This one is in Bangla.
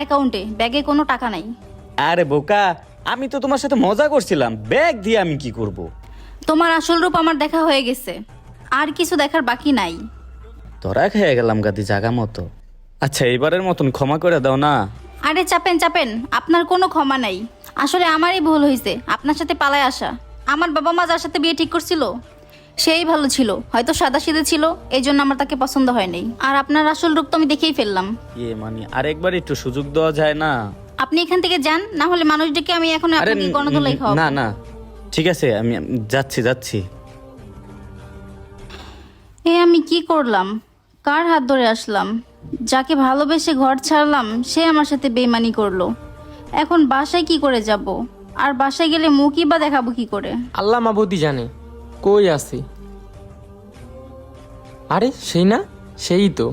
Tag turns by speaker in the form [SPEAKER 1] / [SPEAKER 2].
[SPEAKER 1] অ্যাকাউন্টে, ব্যাগে কোনো টাকা নাই।
[SPEAKER 2] আরে বোকা, আমি তো তোমার সাথে মজা করছিলাম। ব্যাগ দিয়ে আমি কি করব?
[SPEAKER 1] তোমার আসল রূপ আমার দেখা হয়ে গেছে, আর কিছু দেখার বাকি নাই।
[SPEAKER 2] ধরা খেয়ে গেলাম গাদি জাগা মতো। আচ্ছা, এবারের মতন ক্ষমা করে দাও না।
[SPEAKER 1] আরে চাপেন চাপেন, আপনার কোনো ক্ষমা নাই। আসলে আমারই ভুল হয়েছে আপনার সাথে পালায় আসা। আমার বাবা মা যার সাথে বিয়ে ঠিক করছিল সেই ভালো ছিল, হয়তো সাদাসিধে ছিল, এই জন্য আমার তাকে পছন্দ হয় নাই। আর আপনার আসল রূপ তো আমি দেখেই ফেললাম।
[SPEAKER 2] মানে আরেকবার একটু সুযোগ দেওয়া যায় না?
[SPEAKER 1] আপনি এখান থেকে যান, না হলে মানুষ ডেকে আমি এখন
[SPEAKER 2] আরে
[SPEAKER 1] আপনাকে গণধোলাই খাওয়াবো।
[SPEAKER 2] না না, ঠিক আছে, আমি যাচ্ছি।
[SPEAKER 1] আমি কি করলাম? কার হাত ধরে আসলাম? যাকে ভালোবেসে ঘর ছাড়লাম সে আমার সাথে বেইমানি করলো। এখন বাসায় কি করে যাব? আর বাসায় গেলে মুখই বা দেখাবো কি করে?
[SPEAKER 3] আল্লাহ মাবুদি জানে কই আছি। আরে সেই না, সেই তো।